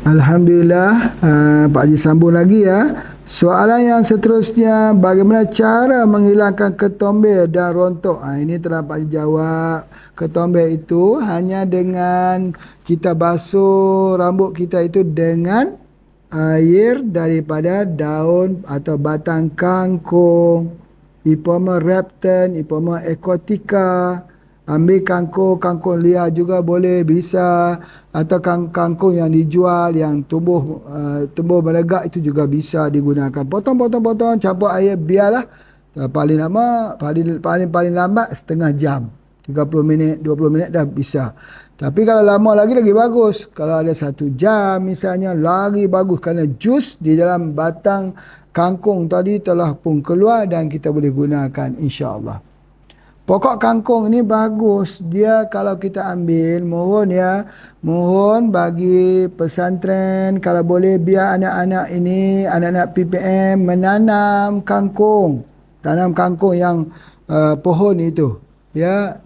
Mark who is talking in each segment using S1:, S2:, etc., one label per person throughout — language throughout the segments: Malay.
S1: Alhamdulillah, Pak Haji sambung lagi ya. Soalan yang seterusnya, bagaimana cara menghilangkan ketombe dan rontok? Ini telah Pak Haji jawab. Ketombe itu hanya dengan kita basuh rambut kita itu dengan air daripada daun atau batang kangkung, Ipoma reptan, Ipoma ecotica. Ambil kangkung liar juga boleh, bisa. Atau kangkung yang dijual, yang tumbuh melegak, itu juga bisa digunakan. Potong, campur air, biarlah. Paling lama, paling lambat setengah jam. 30 minit, 20 minit dah bisa. Tapi kalau lama lagi bagus. Kalau ada 1 jam misalnya, lagi bagus. Kerana jus di dalam batang kangkung tadi telah pun keluar dan kita boleh gunakan, insya-Allah. Pokok kangkung ini bagus. Dia kalau kita ambil, mohon bagi pesantren, kalau boleh biar anak-anak PPM menanam kangkung. Tanam kangkung yang pohon itu. Ya,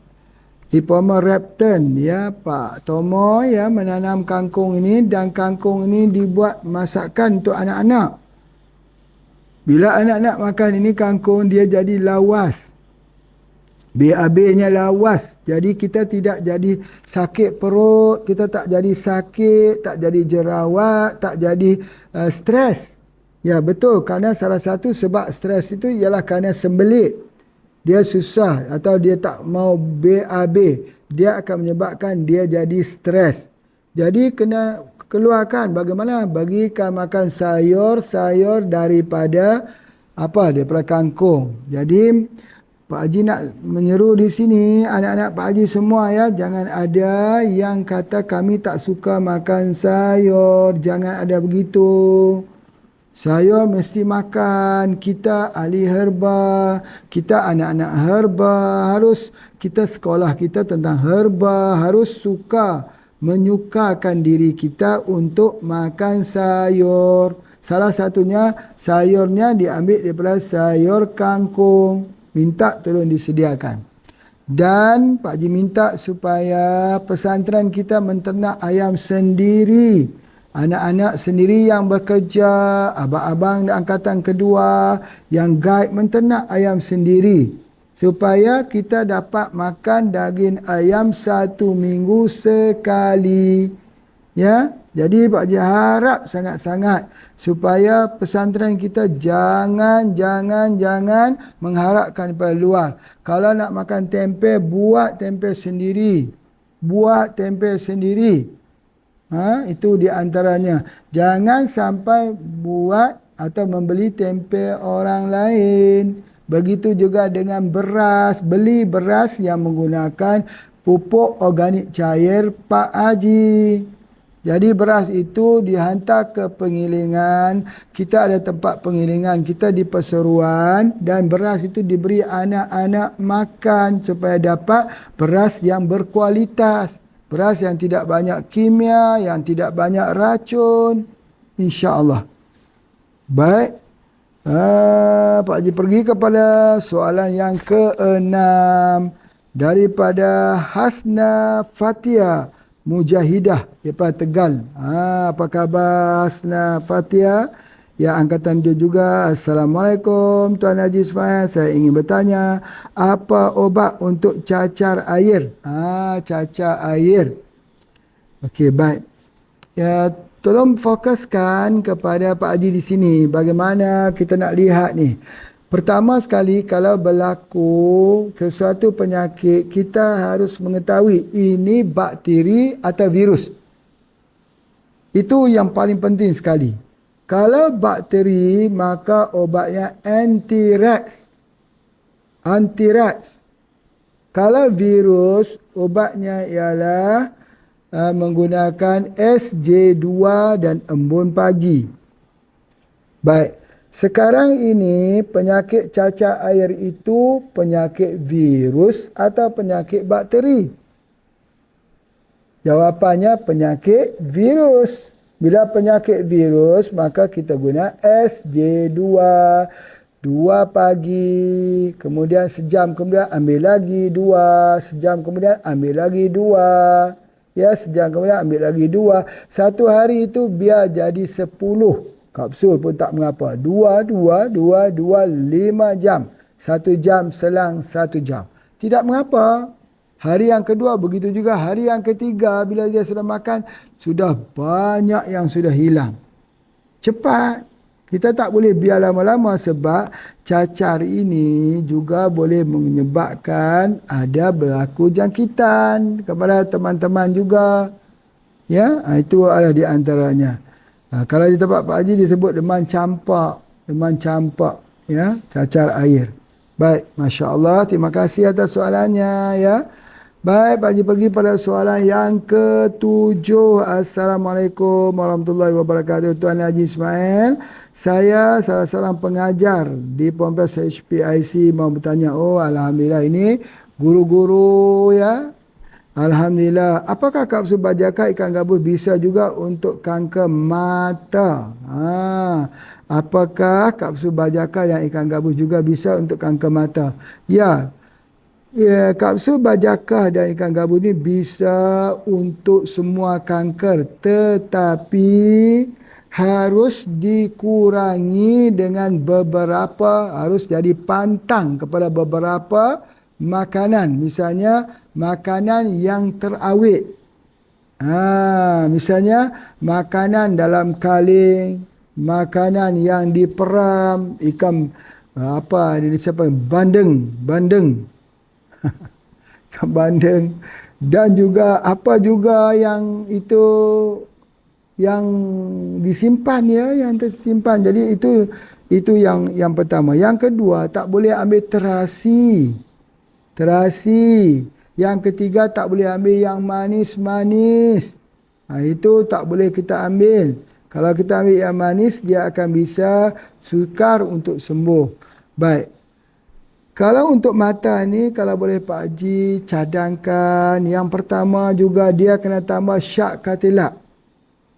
S1: Ipoma reptan, ya Pak Tomo, ya, menanam kangkung ini, dan kangkung ini dibuat masakan untuk anak-anak. Bila anak-anak makan ini kangkung, dia jadi lawas. BAB-nya lawas. Jadi kita tidak jadi sakit perut, kita tak jadi sakit, tak jadi jerawat, tak jadi stres. Ya betul, kerana salah satu sebab stres itu ialah kerana sembelit. Dia susah atau dia tak mau BAB. Dia akan menyebabkan dia jadi stres. Jadi kena keluarkan bagaimana? Bagikan makan sayur-sayur daripada daripada kangkung. Jadi Pak Haji nak menyeru di sini anak-anak Pak Haji semua ya, jangan ada yang kata kami tak suka makan sayur, jangan ada begitu. Sayur mesti makan, kita ahli herba, kita anak-anak herba, harus kita sekolah kita tentang herba, harus menyukakan diri kita untuk makan sayur. Salah satunya sayurnya diambil daripada sayur kangkung. Minta tolong disediakan. Dan Pak Haji minta supaya pesantren kita menternak ayam sendiri. Anak-anak sendiri yang bekerja, abang-abang angkatan kedua yang guide menternak ayam sendiri. Supaya kita dapat makan daging ayam 1 minggu sekali. Ya, jadi Pak Haji harap sangat-sangat supaya pesantren kita jangan mengharapkan daripada luar. Kalau nak makan tempe, buat tempe sendiri. Itu di antaranya. Jangan sampai buat atau membeli tempe orang lain. Begitu juga dengan beras. Beli beras yang menggunakan pupuk organik cair Pak Haji. Jadi beras itu dihantar ke pengilingan. Kita ada tempat pengilingan kita di perseruan, dan beras itu diberi anak-anak makan supaya dapat beras yang berkualitas. Beras yang tidak banyak kimia, yang tidak banyak racun. InsyaAllah. Baik. Pak Haji pergi kepada soalan yang ke-6 daripada Hasna Fatia Mujahidah daripada Tegal. Apa khabar Hasna Fatia? Ya, angkatan dia juga. Assalamualaikum Tuan Haji Ismail. Saya ingin bertanya, apa obat untuk cacar air? Cacar air. Okey, baik. Ya, tolong fokuskan kepada Pak Haji di sini. Bagaimana kita nak lihat ni? Pertama sekali, kalau berlaku sesuatu penyakit, kita harus mengetahui ini bakteri atau virus. Itu yang paling penting sekali. Kalau bakteri, maka obatnya anthrax. Kalau virus, obatnya ialah menggunakan SJ2 dan embun pagi. Baik. Sekarang ini penyakit cacar air itu penyakit virus atau penyakit bakteri? Jawapannya penyakit virus. Bila penyakit virus, maka kita guna SJ2. 2 pagi, kemudian sejam kemudian ambil lagi 2, sejam kemudian ambil lagi 2. Ya, sejam kemudian ambil lagi 2. Satu hari itu biar jadi 10 kapsul pun tak mengapa. 5 jam. 1 jam selang 1 jam. Tidak mengapa. Hari yang kedua begitu juga. Hari yang ketiga bila dia sudah makan, sudah banyak yang sudah hilang. Cepat. Kita tak boleh biar lama-lama sebab cacar ini juga boleh menyebabkan ada berlaku jangkitan kepada teman-teman juga. Ya, itu adalah di antaranya. Kalau di tempat Pak Haji disebut demam campak, ya, cacar air. Baik, masya-Allah, terima kasih atas soalannya, ya. Baik, Pak Haji pergi pada soalan yang ke-7. Assalamualaikum warahmatullahi wabarakatuh. Tuan Haji Ismail, saya salah seorang pengajar di Ponpes HPIC mau bertanya. Oh, alhamdulillah, ini guru-guru, ya. Alhamdulillah. Apakah kapsul bajaka ikan gabus bisa juga untuk kanker mata? Apakah kapsul bajaka dan ikan gabus juga bisa untuk kanker mata? Ya, kapsul bajaka dan ikan gabus ni bisa untuk semua kanker, tetapi harus dikurangi dengan beberapa, harus jadi pantang kepada beberapa makanan. Misalnya makanan yang terawet. Misalnya makanan dalam kaleng, makanan yang diperam, ikan bandeng bandeng, dan juga apa juga yang itu yang disimpan, ya, yang tersimpan. Jadi itu yang pertama. Yang kedua, tak boleh ambil terasi. Yang ketiga, tak boleh ambil yang manis-manis. Itu tak boleh kita ambil. Kalau kita ambil yang manis, dia akan bisa sukar untuk sembuh. Baik. Kalau untuk mata ni, kalau boleh Pak Haji cadangkan, yang pertama juga dia kena tambah syak katilak.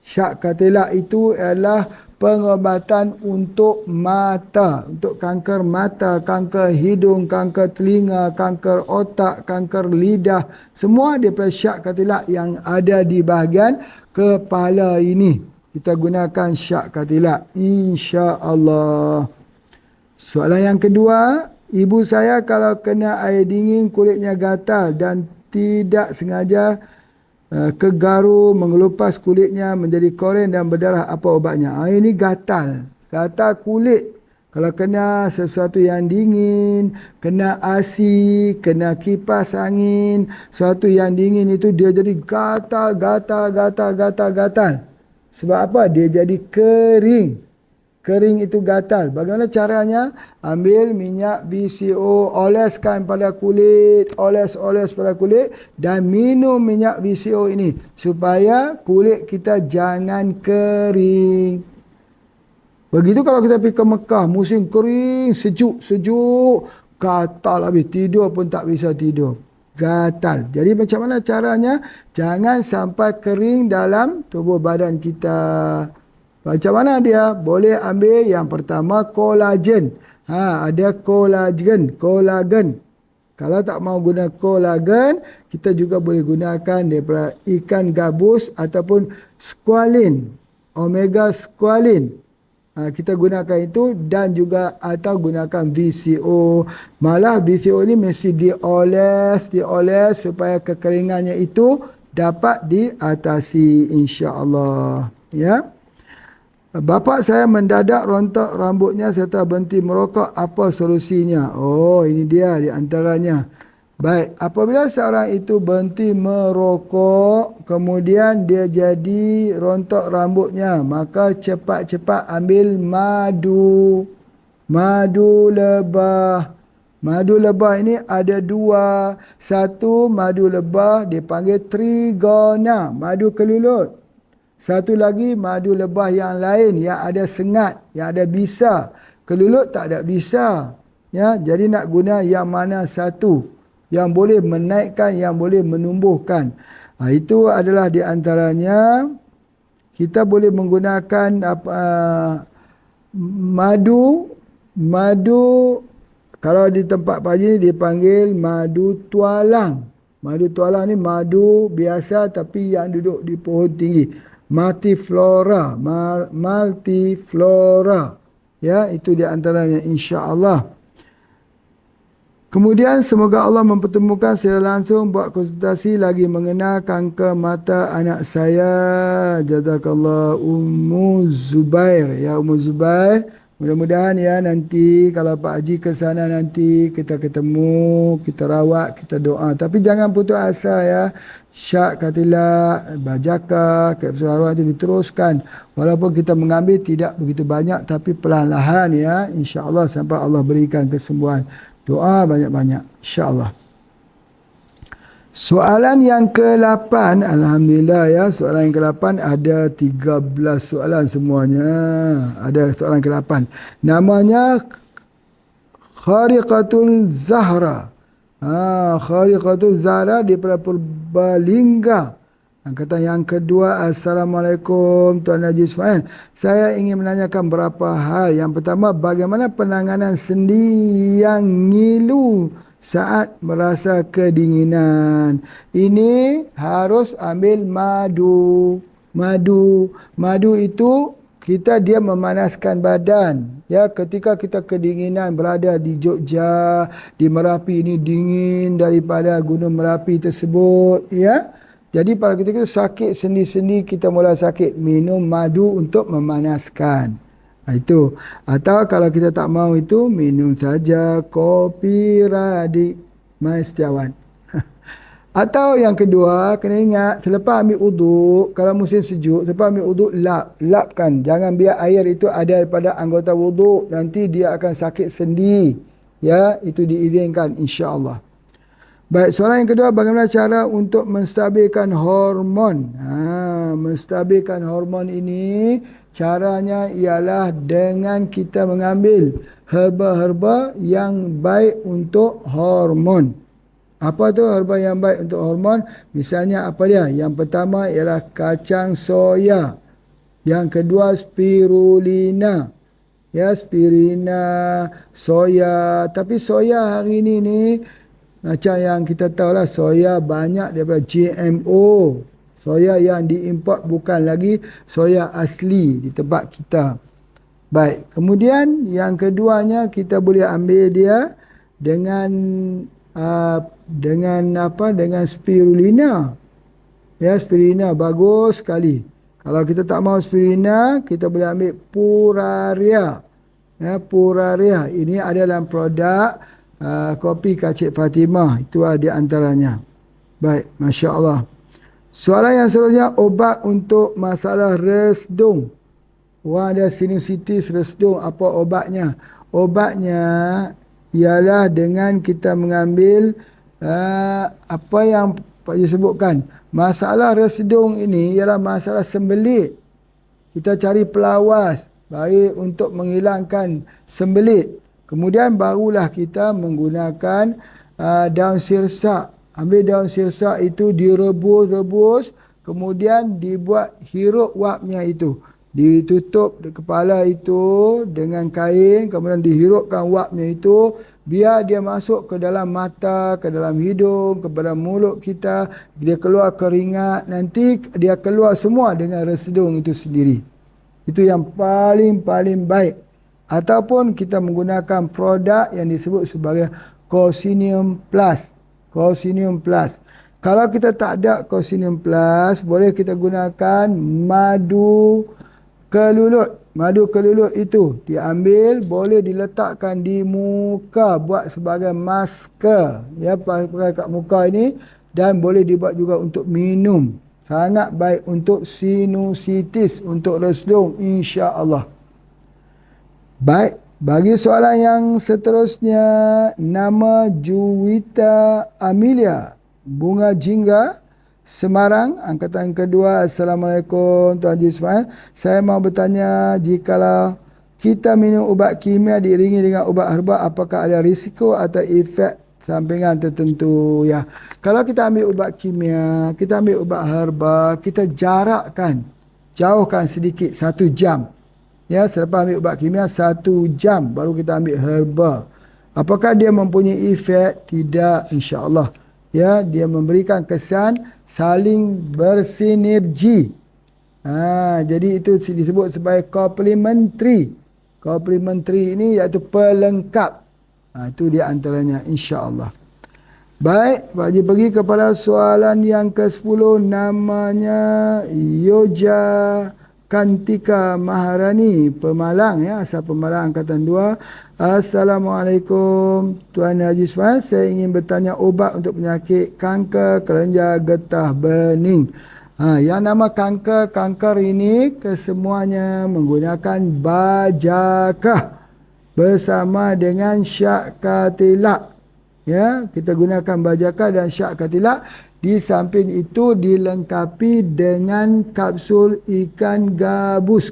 S1: Syak katilak itu adalah pengobatan untuk mata, untuk kanker mata, kanker hidung, kanker telinga, kanker otak, kanker lidah. Semua daripada syak katilak yang ada di bahagian kepala ini. Kita gunakan syak katilak, insya-Allah. Soalan yang kedua, ibu saya kalau kena air dingin kulitnya gatal dan tidak sengaja kegaru mengelupas kulitnya menjadi koren dan berdarah, apa ubatnya? Ini gatal kulit. Kalau kena sesuatu yang dingin, kena AC, kena kipas angin, sesuatu yang dingin itu dia jadi gatal. Sebab apa? Dia jadi kering. Kering itu gatal. Bagaimana caranya? Ambil minyak VCO, oleskan pada kulit, oles pada kulit dan minum minyak VCO ini supaya kulit kita jangan kering. Begitu kalau kita pergi ke Mekah, musim kering, sejuk, gatal habis, tidur pun tak bisa tidur. Gatal. Jadi macam mana caranya? Jangan sampai kering dalam tubuh badan kita. Macam mana dia? Boleh ambil yang pertama kolagen. Ada kolagen. Kalau tak mau guna kolagen, kita juga boleh gunakan daripada ikan gabus ataupun squalene, omega squalene. Kita gunakan itu dan juga atau gunakan VCO. Malah VCO ini mesti dioles supaya kekeringannya itu dapat diatasi, insya-Allah, ya. Bapa saya mendadak rontok rambutnya serta berhenti merokok. Apa solusinya? Oh, ini dia di antaranya. Baik, apabila seorang itu berhenti merokok, kemudian dia jadi rontok rambutnya, maka cepat-cepat ambil madu. Madu lebah. Madu lebah ini ada 2. Satu madu lebah dipanggil trigona, madu kelulut. Satu lagi madu lebah yang lain yang ada sengat, yang ada bisa. Kelulut tak ada bisa. Ya, jadi nak guna yang mana satu yang boleh menaikkan, yang boleh menumbuhkan. Itu adalah di antaranya. Kita boleh menggunakan madu kalau di tempat Pak Haji dipanggil madu tualang. Madu tuala ni madu biasa tapi yang duduk di pohon tinggi. Multiflora, multiflora. Ya, itu di antaranya insya-Allah. Kemudian semoga Allah mempertemukan secara langsung buat konsultasi lagi mengenal kanker mata anak saya. Jazakallah Ummu Zubair. Ya Ummu Zubair, mudah-mudahan ya nanti kalau Pak Haji ke sana nanti kita ketemu, kita rawat, kita doa. Tapi jangan putus asa ya. Syak katilah, bajaka, kapsul arwah itu diteruskan. Walaupun kita mengambil tidak begitu banyak tapi perlahan-lahan ya. InsyaAllah sampai Allah berikan kesembuhan. Doa banyak-banyak insya-Allah. Soalan yang ke-8, alhamdulillah ya, soalan yang ke-8 ada 13 soalan semuanya. Ada soalan ke-8. Namanya Khariqatul Zahra. Khariqatul Zahra daripada Purbalingga. Angkatan yang kedua, Assalamualaikum Tuan Haji Ismail. Saya ingin menanyakan beberapa hal. Yang pertama, bagaimana penanganan sendi yang ngilu saat merasa kedinginan? Ini harus ambil madu. Madu itu dia memanaskan badan. Ya, ketika kita kedinginan berada di Jogja, di Merapi ini dingin daripada Gunung Merapi tersebut, ya. Jadi pada ketika itu sakit sendi-sendi, kita mula sakit, minum madu untuk memanaskan. Itu. Atau kalau kita tak mau itu, minum saja kopi Radik Mas Setiawan. Atau yang kedua, kena ingat, selepas ambil uduk, kalau musim sejuk, selepas ambil uduk, lapkan. Jangan biar air itu ada pada anggota wuduk, nanti dia akan sakit sendi. Ya, itu diizinkan insya-Allah. Baik, soalan yang kedua, bagaimana cara untuk menstabilkan hormon? Menstabilkan hormon ini, caranya ialah dengan kita mengambil herba-herba yang baik untuk hormon. Apa tu herba yang baik untuk hormon? Misalnya apa dia? Yang pertama ialah kacang soya. Yang kedua spirulina. Ya, spirulina, soya. Tapi soya hari ini ni, macam yang kita tahu lah, soya banyak daripada GMO. Soya yang diimport bukan lagi soya asli di tempat kita. Baik, kemudian yang keduanya kita boleh ambil dia dengan spirulina. Ya, spirulina bagus sekali. Kalau kita tak mau spirulina, kita boleh ambil puraria. Ya, puraria ini adalah produk kopi Kak Cik Fatimah. Itu di antaranya. Baik, Masya Allah. Soalan yang seterusnya, obat untuk masalah resdung. Orang ada sinusitis resdung, apa obatnya? Obatnya ialah dengan kita mengambil apa yang Pak Haji sebutkan. Masalah resdung ini ialah masalah sembelit. Kita cari pelawas baik untuk menghilangkan sembelit. Kemudian barulah kita menggunakan daun sirsak. Ambil daun sirsak itu direbus, kemudian dibuat hirup wapnya itu. Ditutup kepala itu dengan kain, kemudian dihirupkan wapnya itu, biar dia masuk ke dalam mata, ke dalam hidung, ke dalam mulut kita, dia keluar keringat, nanti dia keluar semua dengan resdung itu sendiri. Itu yang paling baik. Ataupun kita menggunakan produk yang disebut sebagai Cocinium Plus. Cocinium Plus. Kalau kita tak ada Cocinium Plus, boleh kita gunakan madu kelulut. Madu kelulut itu diambil, boleh diletakkan di muka buat sebagai masker. Ya, pakai kat muka ini, dan boleh dibuat juga untuk minum. Sangat baik untuk sinusitis, untuk resdung insya-Allah. Baik, bagi soalan yang seterusnya, nama Juwita Amelia, Bunga Jingga, Semarang, angkatan kedua. Assalamualaikum Tuan Haji Ismail. Saya mau bertanya, jikalau kita minum ubat kimia diiringi dengan ubat herba, apakah ada risiko atau efek sampingan tertentu? Ya, kalau kita ambil ubat kimia, kita ambil ubat herba, kita jauhkan sedikit 1 jam. Ya, selepas ambil ubat kimia 1 jam baru kita ambil herba. Apakah dia mempunyai efek? Tidak, insya-Allah. Ya, dia memberikan kesan saling bersinergi. Jadi itu disebut sebagai complementary. Complementary ini iaitu pelengkap. Itu di antaranya, insya-Allah. Baik, Pak Haji pergi kepada soalan yang ke-10, namanya Yoja Kantika Maharani, Pemalang ya, asal Pemalang angkatan 2. Assalamualaikum Tuan Haji Ismail, saya ingin bertanya ubat untuk penyakit kanker kelenjar getah bening. Yang nama kanker ini kesemuanya menggunakan bajakah bersama dengan syak katilak. Ya, kita gunakan bajakah dan syak katilak. Di samping itu dilengkapi dengan kapsul ikan gabus,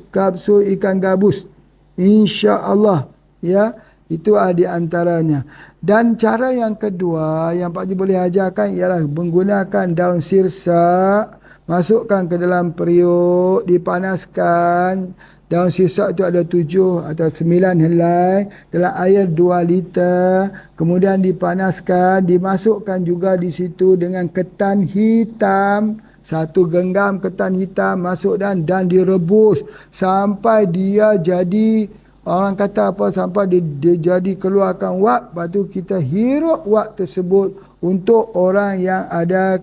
S1: insya-Allah ya. Itu di antaranya. Dan cara yang kedua yang Pak Haji boleh ajarkan ialah menggunakan daun sirsak, masukkan ke dalam periuk, dipanaskan. Daun sirsak itu ada 7 atau 9 helai dalam air 2 liter. Kemudian dipanaskan, dimasukkan juga di situ dengan ketan hitam. 1 genggam ketan hitam masuk dan direbus sampai dia jadi, orang kata apa, sampai dia jadi keluarkan wak. Lepas tu kita hirup wak tersebut untuk orang yang ada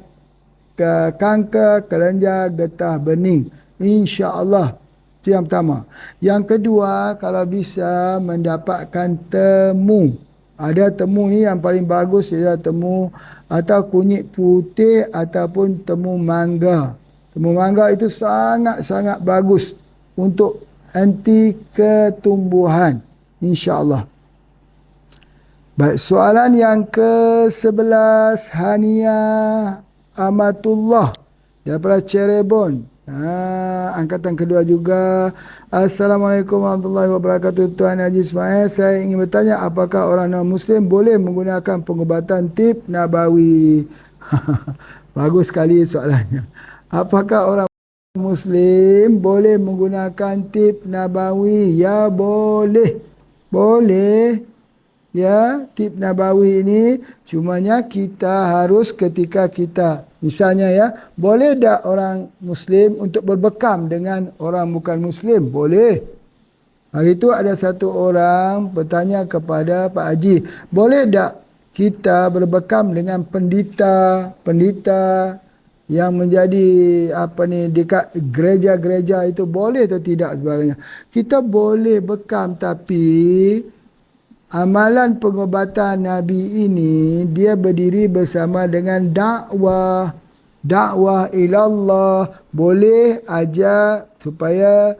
S1: kanker kelenjar getah bening, insya-Allah. Itu yang pertama. Yang kedua, kalau bisa mendapatkan temu. Ada temu ni yang paling bagus ialah temu atau kunyit putih ataupun temu mangga. Temu mangga itu sangat-sangat bagus untuk anti ketumbuhan, insya-Allah. Baik, soalan yang ke-11, Hania Amatullah daripada Cirebon. Angkatan kedua juga. Assalamualaikum warahmatullahi wabarakatuh. Tuan Haji Ismail, saya ingin bertanya, apakah orang non-Muslim boleh menggunakan pengubatan tib nabawi? Bagus sekali soalannya. Apakah orang Muslim boleh menggunakan tib nabawi? Ya, boleh. Boleh. Ya, tib nabawi ini cumanya kita harus ketika kita, misalnya ya, boleh tak orang Muslim untuk berbekam dengan orang bukan Muslim? Boleh. Hari itu ada satu orang bertanya kepada Pak Haji, boleh tak kita berbekam dengan pendeta yang menjadi dekat gereja-gereja itu, boleh atau tidak sebagainya? Kita boleh bekam, tapi amalan pengobatan Nabi ini dia berdiri bersama dengan dakwah ilallah. Boleh ajar supaya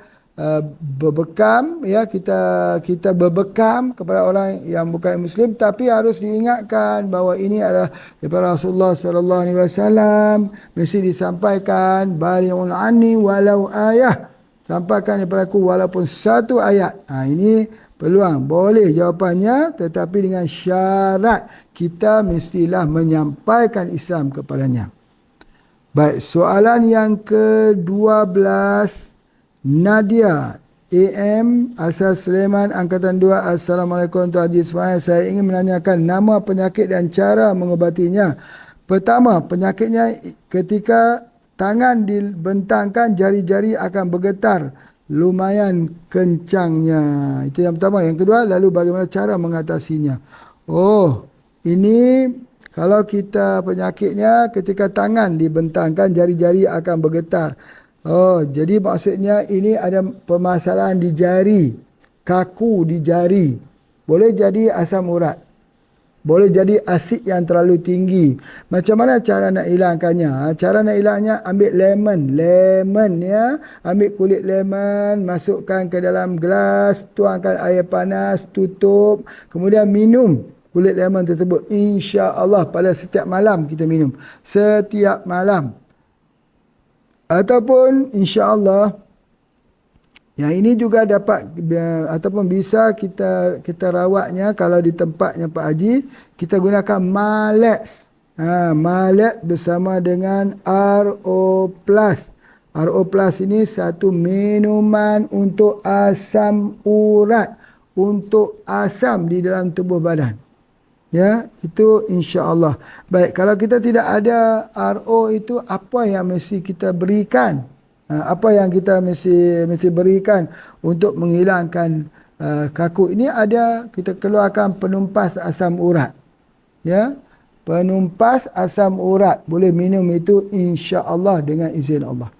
S1: berbekam ya, kita berbekam kepada orang yang bukan Muslim, tapi harus diingatkan bahawa ini adalah daripada Rasulullah sallallahu alaihi wasallam. Mesti disampaikan, balighul anni walau ayah, sampaikan daripada aku walaupun 1 ayat. Ini peluang. Boleh jawapannya, tetapi dengan syarat kita mestilah menyampaikan Islam kepadanya. Baik, soalan yang ke-12, Nadia AM asal Sleman angkatan 2. Assalamualaikum Tuan Haji Ismail, saya ingin menanyakan nama penyakit dan cara mengobatinya. Pertama, penyakitnya ketika tangan dibentangkan, jari-jari akan bergetar lumayan kencangnya. Itu yang pertama. Yang kedua, lalu bagaimana cara mengatasinya? Ini kalau kita penyakitnya ketika tangan dibentangkan, jari-jari akan bergetar. Jadi maksudnya ini ada permasalahan di jari, kaku di jari. Boleh jadi asam urat, boleh jadi asid yang terlalu tinggi. Macam mana cara nak hilangkannya? Cara nak hilangnya, ambil lemon ya. Ambil kulit lemon, masukkan ke dalam gelas, tuangkan air panas, tutup. Kemudian minum kulit lemon tersebut. Insya-Allah pada setiap malam kita minum. Setiap malam. Ataupun insya-Allah yang ini juga dapat ataupun bisa kita rawatnya kalau di tempatnya Pak Haji, kita gunakan Malex. Malex bersama dengan RO+. RO+ ini satu minuman untuk asam urat, untuk asam di dalam tubuh badan. Ya, itu insya-Allah. Baik, kalau kita tidak ada RO itu apa yang mesti kita berikan? Apa yang kita mesti berikan untuk menghilangkan kaku ini? Ada, kita keluarkan penumpas asam urat. Ya. Penumpas asam urat, boleh minum itu insya-Allah dengan izin Allah.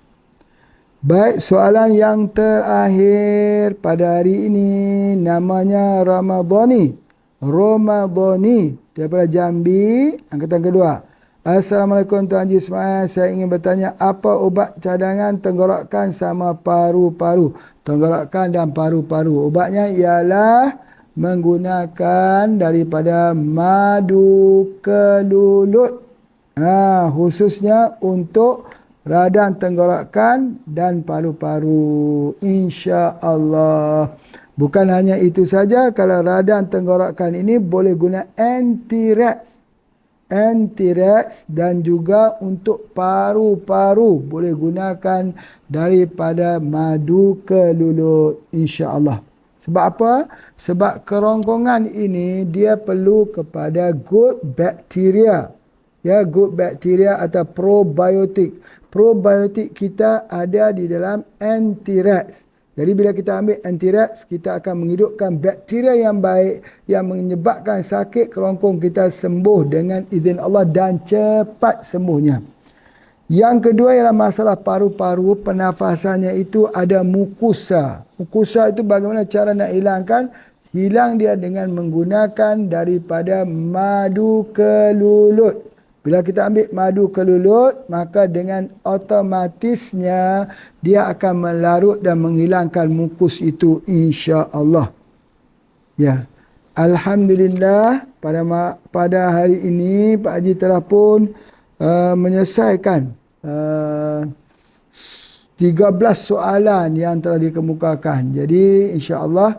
S1: Baik, soalan yang terakhir pada hari ini namanya Ramadhani. Ramadhani daripada Jambi, angkatan kedua. Assalamualaikum Tuan Haji Ismail, saya ingin bertanya apa ubat cadangan tenggorokan sama paru-paru? Tenggorokan dan paru-paru. Ubatnya ialah menggunakan daripada madu kelulut. Khususnya untuk radang tenggorokan dan paru-paru, insya-Allah. Bukan hanya itu saja, kalau radang tenggorokan ini boleh guna anti-rex dan juga untuk paru-paru boleh gunakan daripada madu kelulut, insya-Allah. Sebab apa? Sebab kerongkongan ini dia perlu kepada good bacteria. Ya, good bacteria atau probiotik. Probiotik kita ada di dalam anti-rex. Jadi bila kita ambil anti-rex, kita akan menghidupkan bakteria yang baik yang menyebabkan sakit kerongkong kita sembuh dengan izin Allah dan cepat sembuhnya. Yang kedua ialah masalah paru-paru, pernafasannya itu ada mukosa. Mukosa itu bagaimana cara nak hilangkan? Hilang dia dengan menggunakan daripada madu kelulut. Bila kita ambil madu kelulut, maka dengan otomatisnya dia akan melarut dan menghilangkan mukus itu, insya-Allah. Ya. Alhamdulillah pada hari ini Pak Haji telah pun menyelesaikan 13 soalan yang telah dikemukakan. Jadi insya-Allah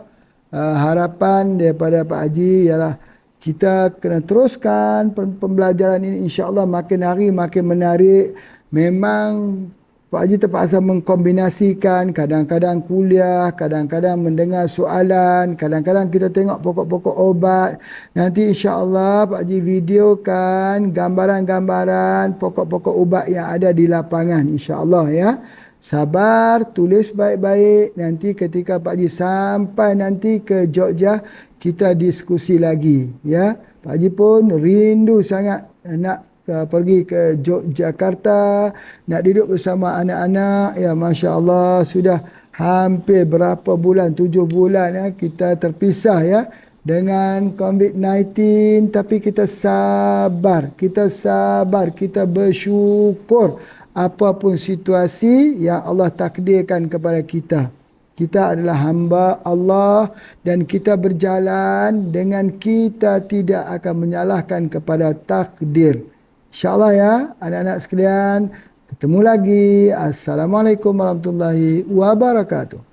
S1: harapan daripada Pak Haji ialah kita kena teruskan pembelajaran ini, insya-Allah makin hari makin menarik. Memang Pak Haji terpaksa mengkombinasikan, kadang-kadang kuliah, kadang-kadang mendengar soalan, kadang-kadang kita tengok pokok-pokok obat. Nanti insya-Allah Pak Haji videokan gambaran-gambaran pokok-pokok ubat yang ada di lapangan, insya-Allah ya. Sabar, tulis baik-baik. Nanti ketika Pak Haji sampai nanti ke Jogja, kita diskusi lagi ya. Pak Haji pun rindu sangat nak pergi ke Yogyakarta, nak duduk bersama anak-anak. Ya, Masya Allah, sudah hampir berapa bulan, 7 bulan ya, kita terpisah ya dengan COVID-19. Tapi kita sabar, kita bersyukur apapun situasi yang Allah takdirkan kepada kita. Kita adalah hamba Allah dan kita berjalan dengan kita tidak akan menyalahkan kepada takdir. InsyaAllah ya anak-anak sekalian. Ketemu lagi. Assalamualaikum warahmatullahi wabarakatuh.